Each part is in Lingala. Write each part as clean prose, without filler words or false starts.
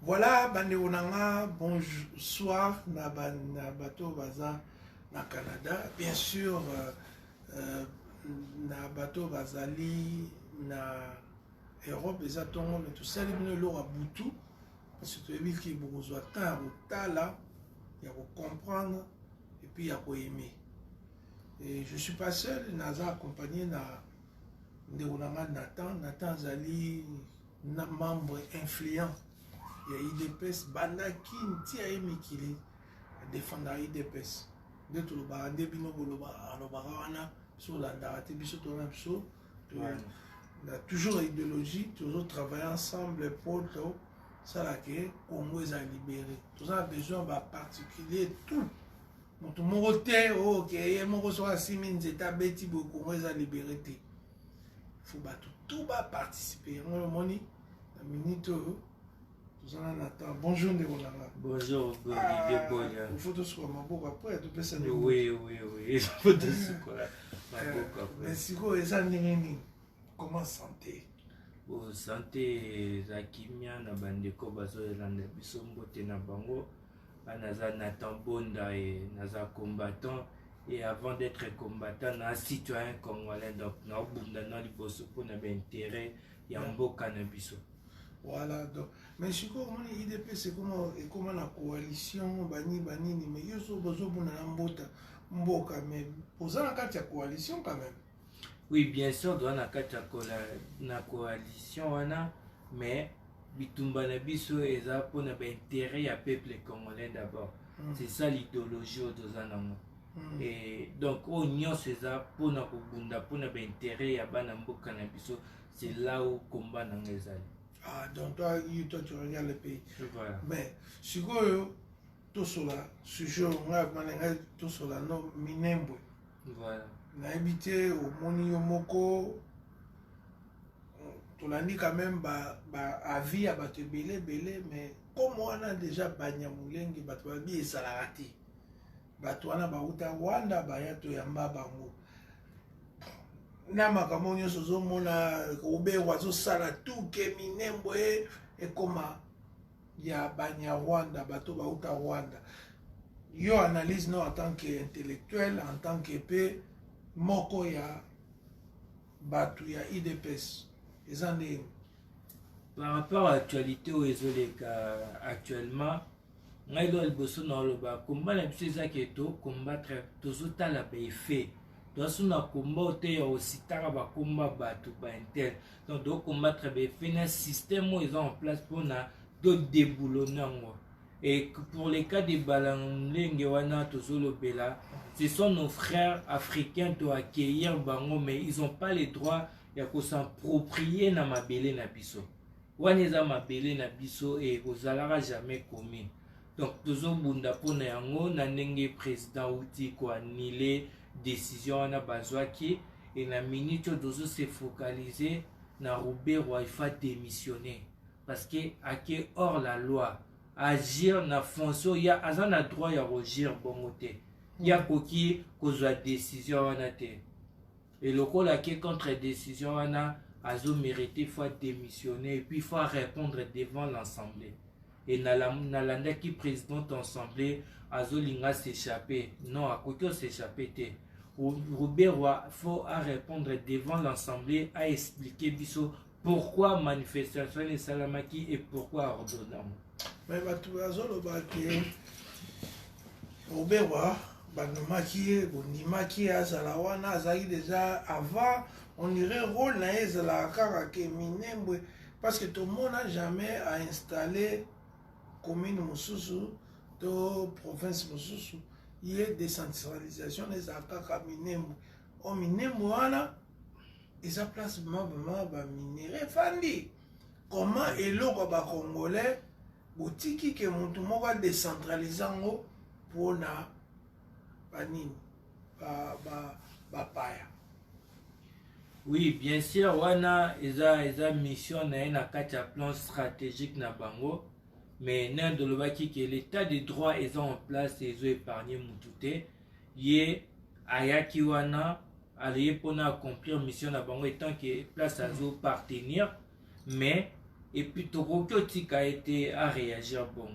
Voilà, Bandeonanga, bonsoir, na bateau baza na Canada. Bien sûr, na bateau bazali na Europe, les atomes, mais tout ça, les gens à Boutou, parce que tu as vu qu'il y a beaucoup de temps, là, il y a à comprendre et puis il y a à aimer. Et je ne suis pas seul, Naza accompagné Ndéonanga Nathan Zali, membre influent. Il y a IDPS, Bandaki, Ntia Emikili, défendre IDPS. De tout le monde, des binoboloba, alobarana, sur la narrative, on a toujours l'idéologie, toujours travailler ensemble pour ça là que Congo est libéré. Tout ça a besoin d'un particulier, tout. Tout le monde est ok, mon reçoit 6000 états bêtis pour Congo est libéré. Il faut tout va participer. On dit, la minute. Bonjour Ndéonanga. Bonjour Olivier Boya. Il faut tout ce qu'on m'a beaucoup après, tout peut s'en Oui, il faut tout ce qu'on m'a beaucoup après. Mais si vous êtes comment santé? Santé, Zakimia, na bandeko bazo elanda biso mbote na bango. Naza Nathan Bonda et naza combattant. Et avant d'être combattant, na citoyen congolais, donc na obunda na liboso pour na intérêt ya mboka na biso. Voilà, donc, mais je crois que l'IDP c'est comment la coalition, mais il y a besoin de mboka, mais posant la carte de coalition quand même. Oui, bien sûr, dans la carte de coalition, mais bitumba na biso eza pour l'intérêt ya peuple congolais d'abord. C'est ça l'idéologie de Zanango. Et donc, au nyos c'est ça pour l'intérêt ya bana mboka na biso, c'est là où combat n'angezali. Ah, donc toi, tu regardes le pays. Voilà. Mais, si vous tout cela, ce jour, on a tout cela, non, Minembwe. Voilà. On a habité au Moni Yomoko. On a dit quand même, à vie, à battre belé, mais comme on a déjà Banyamoulengi, Batwabi et Salarati, Batwana Bauta Wanda, Bayato Yamba Bango. Na makambo nyonso ozomona obewa azosala tout ke Minembwe ekoma ya Banyarwanda bato bauta Rwanda. Yo analyse non en tant qu'intellectuel, en tant que pe moko ya bato ya IDPS. Par rapport à l'actualité où ils actuellement, ngai lo liboso na loba combat na biso eza ke to combattre tozotala ba effet. Donc, si on a combattu aussi tard, on combat tout intel. Donc, on combattre un système où ils ont en place pour d'autres déboulonnants. Et pour les cas de Balanguewana, ce sont nos frères africains qui accueillir Bango, mais ils n'ont pas le droit de s'approprier na mabele na biso. Waneza mabele na biso et vous n'allez jamais commis. Donc, toujours bunda pour yango na ndenge président outi quoi nilé décision na bazwaki et la minute dozo se focaliser na Robert Roy fa démissionner parce que ake hors la loi agir na fonction ya azana droit ya agir bongote ya koki kozwa décision wana te et lokola ke contre décision wana azo mérité fa démissionner et puis faut répondre devant l'assemblée et nalanda qui président assemblée azolinga s'échapper non akoki s'échapper te Robert Roy faut répondre devant l'assemblée à expliquer biso pourquoi manifestation de Salamaki et pourquoi ordonnance. Mais Robert Roy Bonimaki Azalawana Azali déjà avant on irait rôle na Ezala Karake Minembwe parce que tout le monde n'a jamais installé commune Moussousou de province Moussousou. Il y a décentralisation des accords Minembwe. Au Minembwe, ils ont place de minerai fandi. Comment est le Congolais boutique que mon tout monde décentralisé pour na banine paya. Oui, bien sûr, wana ils mission na un plan stratégique na bango. Mais nan de l'obaki que l'état de droit est en place et ils ont épargné Moutouté, yé ayaki wana allié pour accomplir mission na bango étant que place à zo partenir, mais et puis Tokoki Otika a été à réagir bon.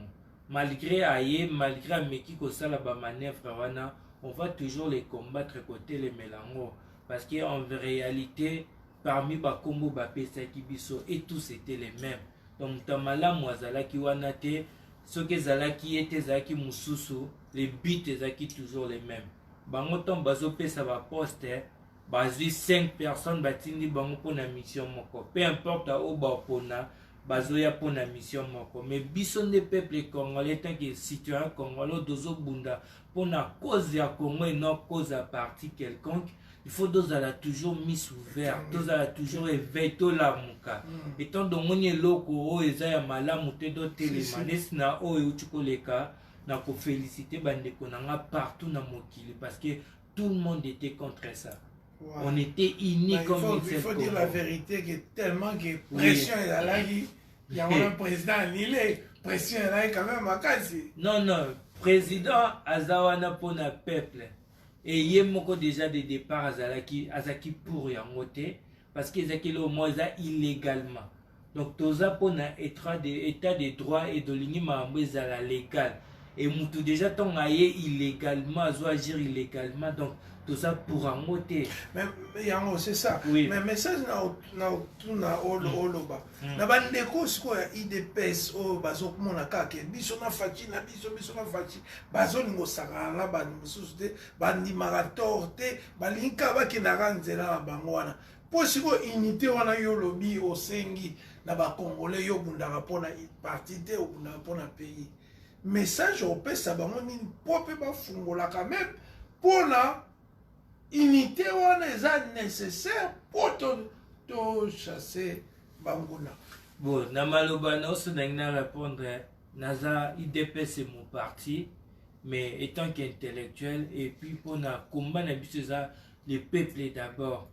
Malgré Aye, malgré Ameki Kosala ba manœuvre wana, on va toujours les combattre côté les Mélango. Parce qu'en réalité, parmi Bakombo, Bapesa Kibiso, et tous étaient les mêmes. Donc, Tamala, Mwazalaki, Wanate, ce que Zalaki était Zaki Moussousou, les buts étaient toujours les mêmes. Bangoton Bazope, ça va poster, Bazi 5 personnes, Batindi Bango pour la mission Moko. Peu importe où Bapona, Bazoya pour la mission Moko. Mais Bison des peuples congolais, tant que citoyen congolais, Dozo Bunda, pour la cause à Congo et non cause à parti quelconque, il faut que la toujours mis ouvert, la toujours éveillé, tout la mouka. Étant donné que les locaux, ils ont malamouté d'autres télémanes, na o et uchukoleka, na ko féliciter bandeko nanga partout na mokili parce que tout le monde était contre ça. Ouais. On était unis comme il faut dire la vérité que tellement que pression est là, il y a un président annulé, pression est là quand même à Kasi. Non, président Azawana pour le peuple. Et il y a déjà des départs Azaki pour Yangote parce qu'ils ont au moins illégalement. Donc, Toza pour l'état des droits et de l'unima légal. Et Moutou déjà ton aïe illégalement, agir illégalement. Donc, tout ça pour Yangote. Mais Yango, c'est ça. Oui. Mais message na oloba. Na bandeko siko ya IDPS o bazo komona kake biso na fachi na biso na fachi bazo ningo sakala ba mususu te bandi marator te balinka bakendaka nzela na bango wana po siko unité wana yo lobi osengi na ba congolais yo bundaka pona parti te obundaka pona pays message opesa bango nini po pe bafungola quand même pona unité wana eza nécessaire pour to chasser banguna. Bon, na maloba na oso na répondre naza IDP c'est mon parti mais étant qu'intellectuel et puis pour na combat na biso za le peuple d'abord.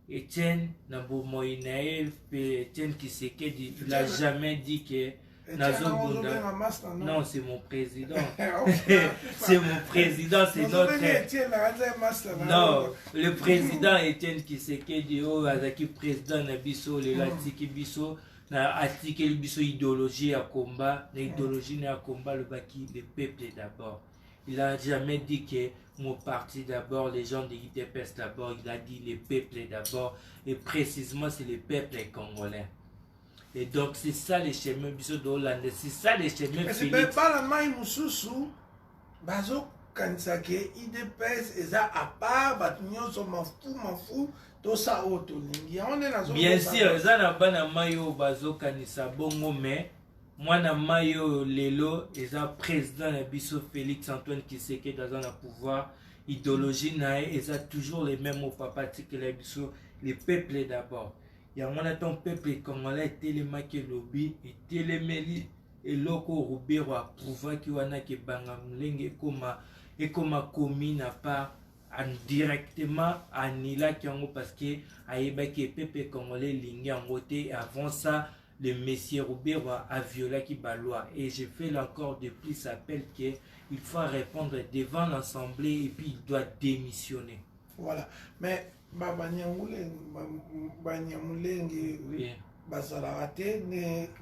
Etienne Nabo Moïnaël Etienne Tshisekedi il a jamais dit que non, c'est mon président. C'est mon président, c'est notre. Non, le président Etienne Tshisekedi, Azaki président Nabiso, le Latiki Biso, na Atiki Biso idéologie à combat, l'idéologie à combat le baki, le peuple d'abord. Il a jamais dit que mon parti d'abord, les gens de l'IDPS d'abord, il a dit le peuple d'abord, et précisément c'est le peuple congolais. Et donc c'est ça les chemins biso-d'Hollande, c'est ça les chemins. Mais c'est pas la main moussousou, bazo kansake IDPS eza à part, batunyo so m'en fou, tout ça auto lingi. Bien sûr, eza na bana mayo bazo kanisa bongo mais moi na mayo lelo eza président na biso Félix Antoine Tshisekedi dans un pouvoir idéologie na eza toujours les mêmes au papa que les biso les peuples d'abord. Il y a un peuple congolais tellement que lobby et téléméli et loko Roubero a prouvé qu'il y a que bangamleng et comme commis n'a pas directement annulé parce que aïba que peuple congolais ligne en côté avant ça le monsieur Roubero a violé qui balois et j'ai fait encore de plus appel que il faut répondre devant l'assemblée et puis il doit démissionner. Voilà, mais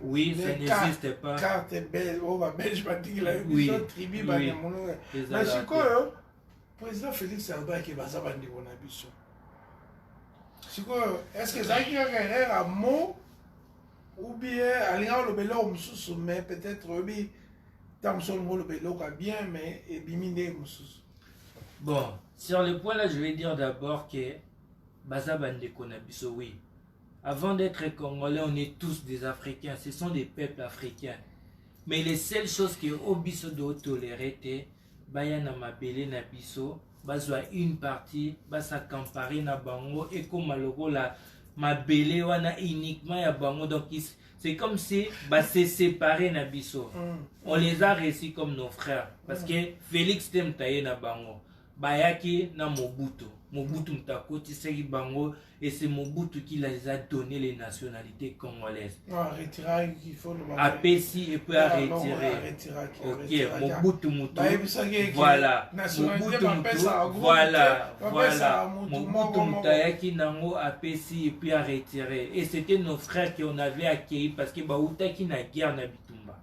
oui, ça n'existe pas. Carte belge, oui, tribu, président Félix Antoine qui baza bandeko na biso. Est-ce que ça a un mot ou bien alinga le belo mususu mais peut-être oui tam son le belo bien mais et bimine mususu. Bon, sur le point là, je vais dire d'abord que Baza Bandeko Nabiso, oui. Avant d'être Congolais, on est tous des Africains. Ce sont des peuples africains. Mais les seules choses que Obiso doit tolérer, Bayana Mabele Nabiso, Bazwa une partie, Basa Kampari na Bango, et comme Maloro la Mabele wana uniquement ya Bango. Donc c'est comme si c'est séparé Nabiso. On les a réussis comme nos frères. Parce que Félix Temtaye na Bango, Bayaki na Mobutu. Mobutu Mtakoti Seri Bango, et c'est Mobutu qui les a donné les nationalités congolaises. Retirer qu'il faut APC et puis à retirer. Ok, Mobutu Mutu. Voilà. Mobutu Mutu. Voilà. Voilà. Mobutu Mutayaki Nango APC et puis à retirer. Et c'était nos frères qu'on avait accueillis parce que Baouta qui n'a guerre na Bitumba.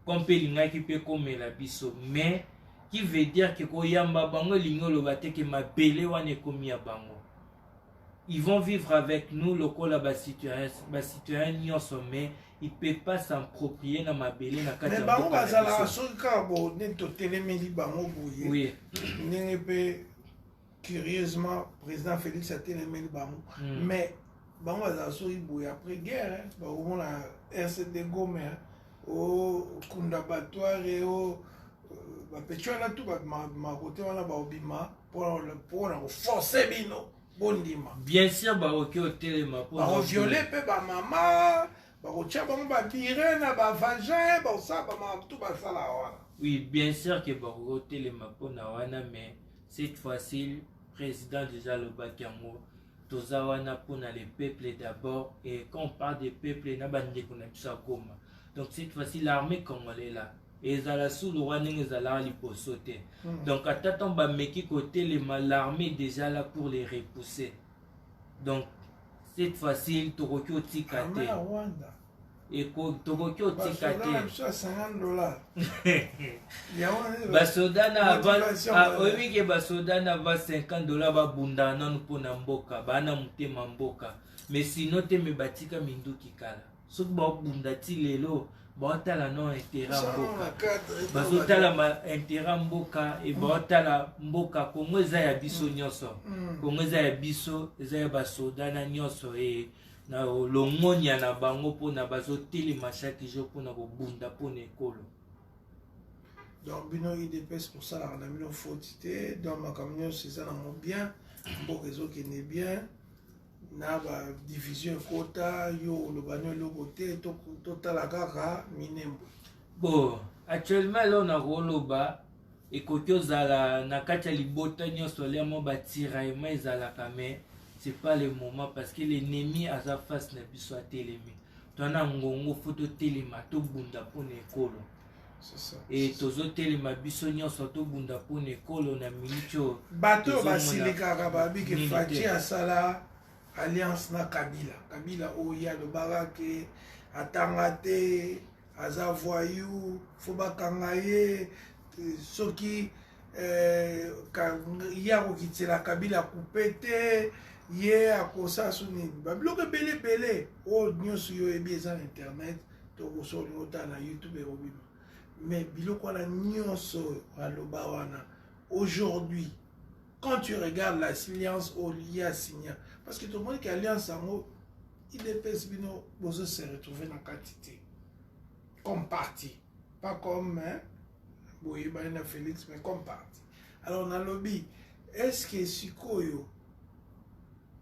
Comme Pelinga qui peut comme la biso. Mais qui veut dire que Koyamba Bango Lingolo Bate que ma belle wane komi a Bango. Ils vont vivre avec nous, le col à citoyen mais ils ne peuvent pas s'approprier dans ma belle. Mais Bango Bazala, Soukabo, Neto Téléméli Bango Bouye. Oui. N'est curieusement, président Félix a Téléméli Bango. Mais Bango Bazala, Soukabo, après guerre, on a RCD Gomé, au Kunda Batoire et au. Pétuana tout ma côté on a baobima pour forcer bino bondima bien sûr baroki au téléma pour violer pe ba maman ba rocha ba ba tirer na ba vagin ba ça ba tout ba ça là. Oui, bien sûr que baroki au téléma pour na wana, mais cette fois-ci président déjà le Bakango tozawana pour na les peuples d'abord, et quand on parle des peuples na bande qu'on a ça comme donc cette fois-ci l'armée congolaise là et zala sous le roi n'est zala li sauter. Donc à t'attendre ba meki côté l'armée déjà là pour les repousser. Donc cette fois-ci Tokyo tikate. Et Tokyo tikate. $50. Basodana avant oui que basodana avant $50 ba bunda nan pour na mboka bana mutema mboka. Mais sinon te me batika minduki kala. Sok ba bunda ti lelo Botala non intérêt mboka. Bazotala ma intérêt mboka et botala mboka Kongo eza ya biso nyonso. Kongo eza ya biso, eza ya basoda na nyonso et na longonya na bango pona bazoteli chaque jour pona kobunda pona ekolo. Donc bino IDPS pour ça on a mis nos fautités dans ma camion c'est ça dans bien mboka ezo qui n'est bien. Na ba division quota yo le banyo le côté total kaka minembo. Bon, actuellement là on a roloba et kokyo zala na kati libota nyonso le mo batira et mais zala kame c'est pas le moment parce que l'ennemi a sa face na biso atelemi. Tona ngongo photo telema to bunda pona ekolo. C'est ça. Et tozo telema biso nyonso to bunda pona ekolo na mincho. Bato basilika kababi ke fachi asala alliance na Kabila. Kabila oya le barake atangate aza voyou foba kangaye soki ya kokitela Kabila kupete ye akosa suni babloke belé o nyonso yo ebi eza na internet to kosoli ota na YouTube et mais biloko na nyonso aloba wana aujourd'hui. Quand tu regardes l'alliance au lié signé, parce que tout le monde qui a alliance en haut, il dépêche bino bozo se retrouver dans quantité comme parti, pas comme Boye Baina Félix, mais comme parti. Alors on a lobby. Est-ce que Sikoyo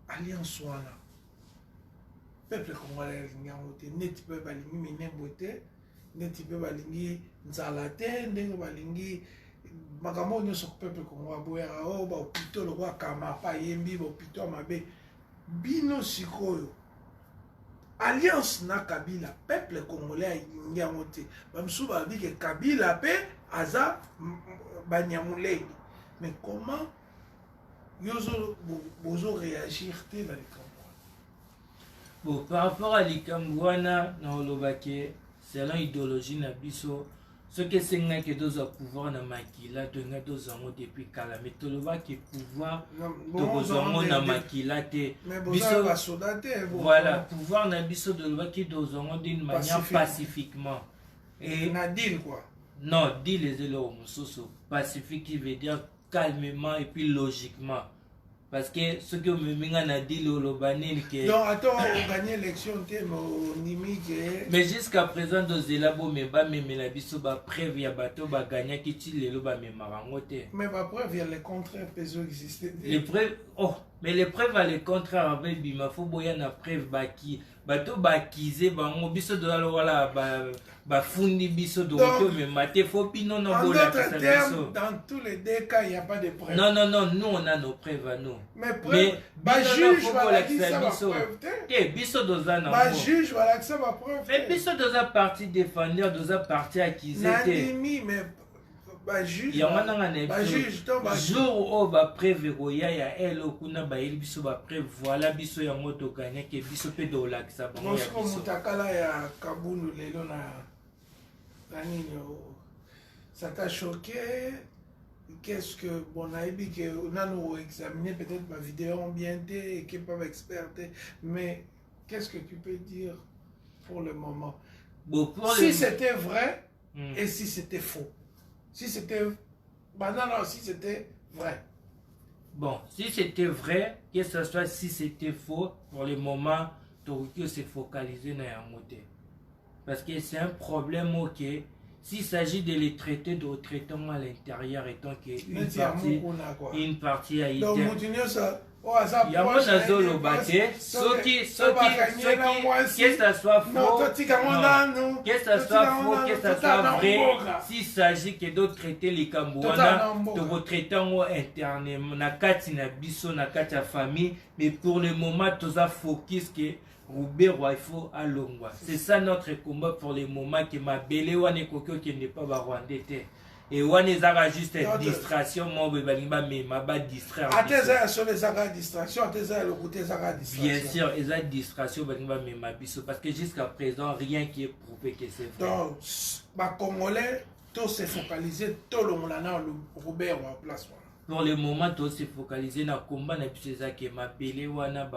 alliance wana peuple congolais lingi net pe balingi minembote net pe balingi nzalate ndenge balingi makambo nyonso peuple congolais boyaka o ba opito le roi kama pa yembi ba opito mabe bino sikoyo alliance na Kabila peuple congolais lingi amote bamsu ba bi ke Kabila pe aza banyamulenge. Mais comment yozo bozo réagir te dans les campagnes? Bon, par rapport à l'Ikambouana, selon l'idéologie na biso, ce que c'est que deux pouvoir na makila, deux depuis kala, mais tout le monde qui pouvoir na makila te. Voilà, pouvoir na biso de loi qui dozongo d'une manière pacifiquement. Et na deal quoi? Non, deal les éléments pacifique qui veut dire calmement et puis logiquement. Parce que ce que me a dit le banil que donc attends on gagne l'élection mais jusqu'à présent dans Zelabo mais ba me la biso ba preuve ya bato ba gagner qui ti lelo ba me marangote mais ba preuve il y a le contraire peso existait les preuves oh Mais les preuves à le contraire avec Bima, faut boya na preuve baki. Bato bakize bango biso do la wala ba fundi biso do to me maté faut pino no bola ça biso. Dans tous les deux cas, il n'y a pas de preuves. Non, nous on a nos preuves à nous. Mais preuve, ba juge voilà qui ça va preuve. Te biso do za na. Ba juge voilà que ça va preuve. Mais biso do za partie défendeur, do za partie accusé. Nandimi mais ba juge jour où ba preuve roya ya elo kuna ba il biso ba preuve voilà biso ya moto gagner que biso pe do la ça ba ya biso mutakala ya Kabulu lelo na nanino ça t'a choqué? Qu'est-ce que bon aibi que on a nous examiné peut-être ma vidéo en bien et qui pas expert mais qu'est-ce que tu peux dire pour le moment? Bon, si c'était vrai et si c'était faux? Si c'était... Bah non, si c'était vrai. Bon, si c'était vrai, que ce soit si c'était faux, pour le moment, Tokyo s'est focalisé dans un côté. Parce que c'est un problème, ok. S'il s'agit de les traiter de traitement à l'intérieur, étant qu'une partie a été... Donc, il y a mon azolo bâté, que ça soit faux, que ça soit vrai, s'il s'agit que d'autres traiter les Cambouana, de vos traitants internes, na kati na biso, na kati ya famille, mais pour le moment, tout ça focus que Roubero il faut à Longwa. C'est ça notre combat pour le moment, que ma belle wane kokyo qui n'est pas rwandais. Et on est juste une distraction, moi, mais ma bas distraire. Sur les distraction, le côté distraction. Bien sûr, ils ont distraction, mais ma biso, parce que jusqu'à présent, rien qui est prouvé que c'est vrai. Donc, les Congolais, tout s'est focalisé, tout le monde a Robert en place. Pour le moment, tout s'est focalisé dans le combat, c'est ça qui m'a appelé, Rwandais,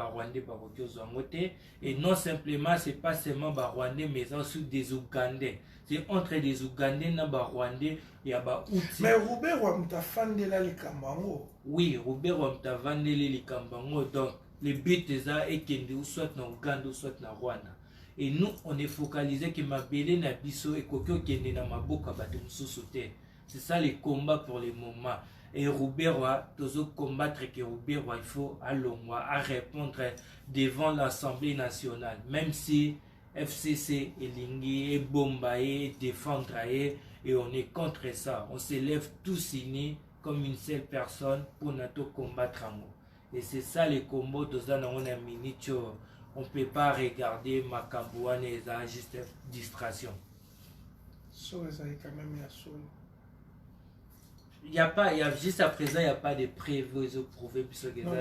et non simplement, c'est pas seulement Rwandais, mais aussi des Ougandais. C'est entre des Ougandais et des Rwandais, il y a des outils. Mais Robert Wamta Fandela les Kambango. Oui, Robert Wamta Fandela les Kambango. Donc, le but est ça, et qu'il soit dans Ouganda, soit dans Rwanda. Et nous, on est focalisé que ma belle na biso et kokyo qui est dans ma boca bateau sauter. C'est ça le combat pour le moment. Et Robert doit combattre que Robert il faut à Longwa à répondre devant l'Assemblée nationale, même si FCC et Lingi et Bombaye et défendre et on est contre ça. On s'élève tous unis comme une seule personne pour notre combattre en mots. Et c'est ça le combat de ça dans une minute. On ne peut pas regarder Makambouane et ça juste distraction. Ça quand même il y a pas, il y a juste à présent il n'y a pas de preuves prouver puisque non,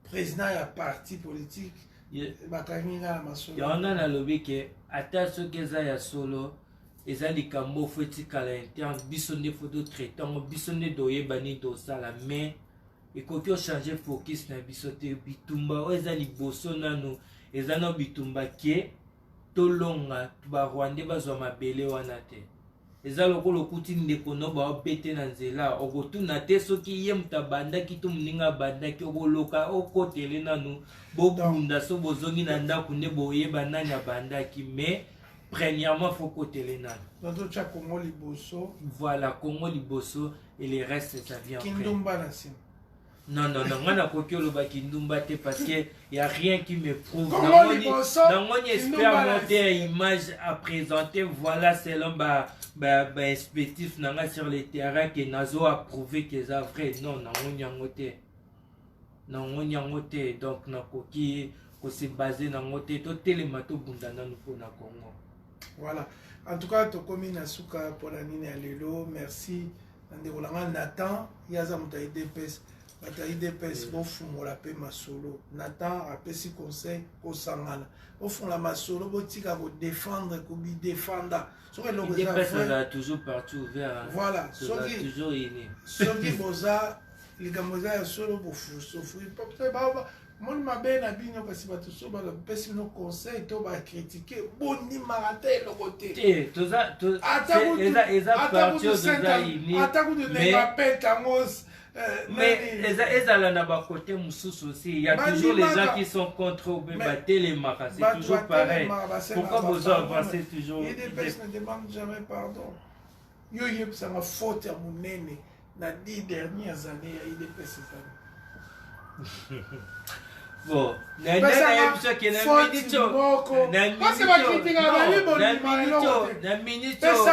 président a parti politique. Il y en a un lobby qui atteint ce que ça y solo. Et ça les cambo faut à l'interne. Bisonné photo traitant, bisonné doye bani dosala mais et quand on change focus na bisoté bitumba, et ça les bosso nano, et ça no bitumba qui tolonga ba Rwandais bazwa mabele wanate. Eza lokolo kuti ndeko no ba bete na nzela okotuna te soki ye mutabanda kitu muninga banda ki okoloka okotele nanu bobunda so bozongi na ndako nde boyeba nani abanda ki mais premièrement faut kotele nanu donc tu as Congo Liboso voilà Congo Liboso et le reste ça vient après Kindumba na sim. Non, on a coquille le Bakindumba parce qu'il n'y a rien qui me prouve. Dans mon espère monter une image à présenter, voilà, c'est l'homme expectif sur les terrains que Nazo a prouvé que c'est vrai. Non, on y a ngoté. Donc, na coquille, qu'on s'est basé dans ngoté, tout télémato bundana nous pour na Congo. Voilà. En tout cas, Tokomi Nasuka pour la Nine Alelo, merci. Nathan, Yazamuta IDPS. Bataille des pèses, au fond, on l'appelle Masolo. Nathan a pèsé conseil au Sangana. Au fond, la Masolo, vous défendre, vous défendre. Il a toujours partout ouvert. Voilà. Toujours inné. Soki Boza, les Gamosa, solo pour souffrir. Moi, ma belle a bien parce que tu vas pèser nos conseils, tu vas critiquer. Bon, ni marathé le côté. Tout ça, parti mais ils ont côté Moussous aussi. Il y a toujours les gens qui sont contre les marques. C'est toujours pareil. Pourquoi vous avancez toujours? Il y a des personnes ne demandent jamais pardon. Yo, ça m'a faute à mon nez. na 10 dernières années ya IDPS ezali. Bon, pesa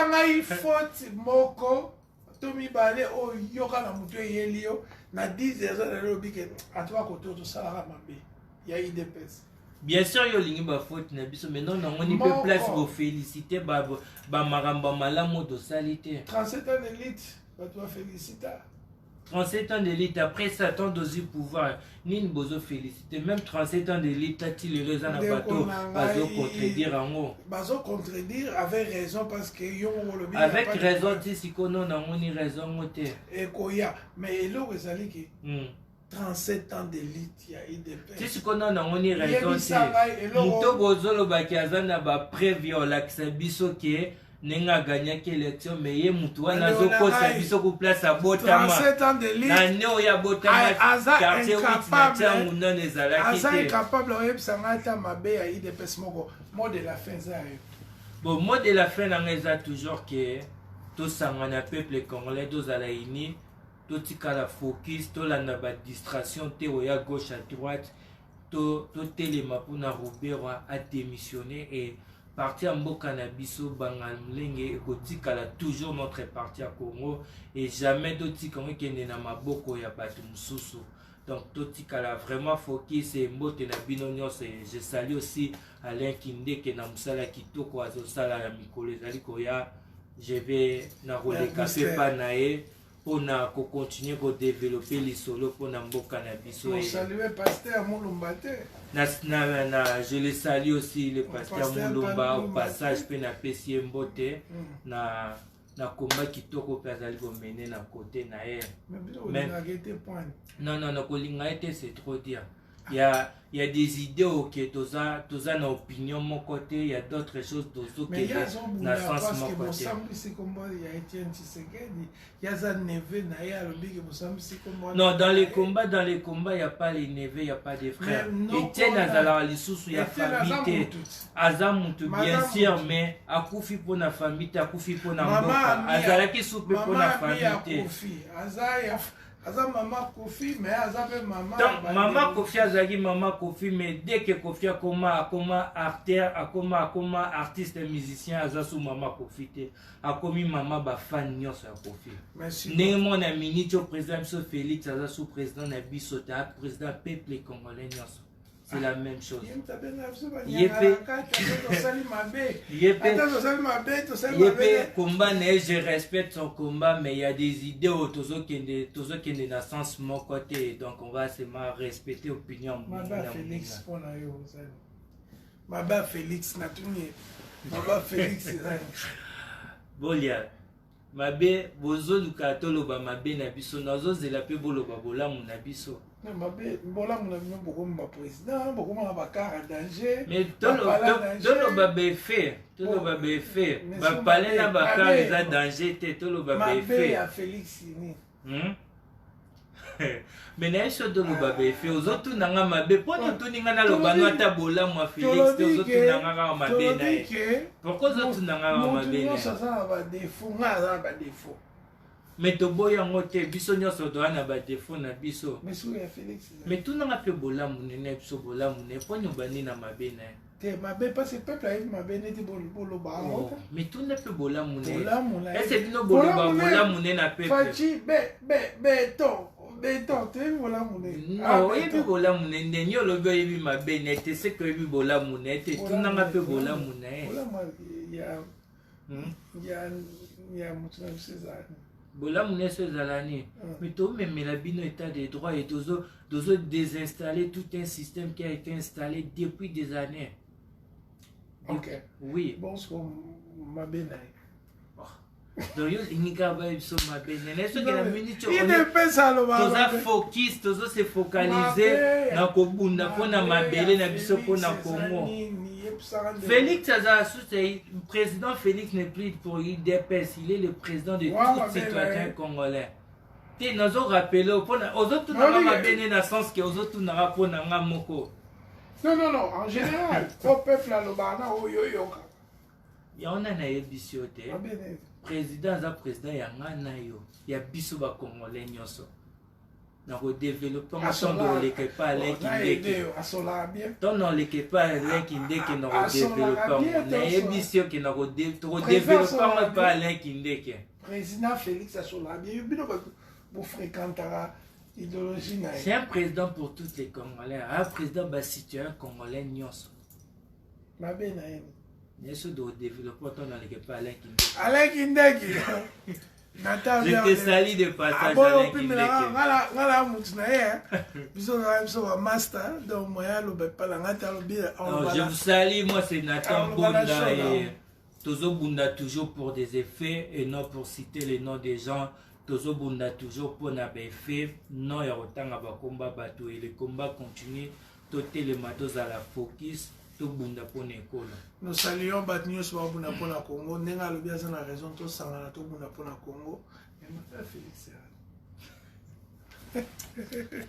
ngai faute moko to mibale oyo yoka na moto eyeli yo na 10 heures nalobi ke atoka kote tosalaka mabe ya IDPS. Bien sûr, yo lingi ba faute na biso, mais non, on y peut place pour féliciter ba maramba malamu do salité. 37 ans d'élite, ba toi féliciter. 37 ans d'élite, après ça, tant d'oser pouvoir, ni une bozo féliciter, même 37 ans d'élite, t'as-tu les raisons à bateau, bazo contredire en haut. Bazo contredire avec raison parce que yo le avec raison, tu sais qu'on a une raison, moté. Et koya, mais là, vous allez qui 37 ans d'élite, il y a IDPS. Tu sais qu'on a une raison, c'est Mouto bozo le bakazana ba prévio l'axabiso qui est. Nenga gagné l'élection mais ye mutuwa nazo kosa biso ku place à Botama 37 ans de lit na neo ya Botama quartier 8 na tsangu non ezalaki te incapable oyebisa ngata mabe ya IDPS moko mot de la fin za yo bon mot de la fin na ngeza toujours que to sangana peuple congolais to zala ini to tikala focus to la na ba distraction te oya gauche à droite to telema pona Robert a démissionné et parti à Mbokanabiso, Bangalmlenge, et Kotikala toujours notre parti à Congo, et jamais d'autres Congo qui n'est pas Maboko ya Batumsusu. Donc, Totikala vraiment focus et Mbote na Binonyo, je salue aussi Alain Kinde qui est dans Moussala Kitoko, Azosala la Mikole, Zalikoya, je vais na Role Café Panae. Pour continuer à développer les solos pour Namboka Nabiso. Pour saluer Pasteur Mouloumbate. Je le salue aussi, le Pasteur Moulumba, au passage, pour na Pessie Mbote, na combat qui toque au Pazali pour mener na côté na air. Mais non, c'est trop dire. Il y a des idées qui sont dans l'opinion de mon côté, il y a d'autres choses qui sont dans le sens de mon côté. Non, dans les combats, il n'y a pas les neveux, il n'y a pas des frères. Etienne Azala, les sous, il y a famille. Azamutu, bien sûr, mais Akoufi pour la famille, Akoufi pour la mboka. Azala qui soupe pour la famille. Aza maman Kofi mais aza pe maman donc maman Kofi azagi maman Kofi mais dès que Kofi a comme artiste et musicien aza sous maman Kofi te a commis maman ba fan nyos a Kofi merci né mon ami ni président M. Félix aza sous président na biso ta président peuple congolais nyos. C'est la même chose. Combat, je respecte son combat, mais il y a des idées qui ne dans sens mon côté, donc on va seulement respecter l'opinion. Maba Félix, Maba Félix. Bolia. Mabe bozo lukato loba mabe na biso nazo zela pe boloba bola mu na biso. Mabe bola mu na biso boko mu président boko mu ba car danger. Mais tolo ba be fait, tolo ba be fait. Ba parler na ba car za danger te tolo ba be fait. Mabe ya Félix ni. Mais na iso tolo ba be fait aux autres nanga mabe pona to ninga na loba no ata bola mu Félix te aux autres nanga ka mabe na. Pourquoi aux autres nanga ka mabe na? Ça va défaut, nga ba défaut. Mais to boya ngote biso nyonso do na ba défaut na biso. Mais sou ya Félix. Mais tout nanga pe bola mu ne biso bola mu ne pona bani na mabe na. Te mabe parce que peuple a mabe ne te bolo ba ngote. Mais tout ne pe bola mu ne. Bola mu na. Est-ce que bino bola mu ne na peuple? Fachi beton. Beton, tu es bola mu ne. Non, ebi bola mu ne ndenyo lobi ebi mabe ne te se ko ebi bola mu ne te tout nanga pe bola mu ne. Bola mu ya mutu César. Bola mu ne Césarani. Mais to même la bino état de droit et tozo désinstaller tout un système qui a été installé depuis des années. Ok. Oui. Bon, ce qu'on m'a bien dit. Donc, il n'y a pas eu son ma bien. Est-ce que la minute il ne peut ça le voir. Tous focus, tous se focaliser. Na kobunda pona mabele na biso pona Congo. Félix le président Félix n'est plus pour IDPS, il est le président de tous les citoyens congolais. Tu nous as rappelé aux autres n'a pas bien dans le sens que aux autres n'a pas na moko. Non, en général, au peuple à l'Obana, on a nayebi yo te président aza président ya nga na yo ya biso bakongolais nyonso na kodéveloppe ntondo oleke pa aleki ndeke ntondo oleke pa aleki ndeke na kodéveloppe nayebi yo ke na kodéveloppe ngo pa aleki ndeke président Félix asola bien yo bino bofréquentaka idéologie na ye. C'est un président pour tous les Congolais, un président citoyen congolais nyonso. Mabe na ye. Yesu do développer ton dans l'équipe Alain Kindeki. Alain Kindeki. Je te salue de passage Alain Kindeki. Ngala mutu na ye. Biso na biso wa master donc moya lo be pala ngata lo bi. Je vous salue, moi c'est Nathan Bunda et Tozo Bunda toujours pour des effets et non pour citer les noms des gens. Tozo Bunda toujours pour na effet non ya otanga ba combat bateau et le combat continue. Toté le matos à la focus. Nous saluons Batnius pour la Congo. Nous avons bien la raison de tout la Congo.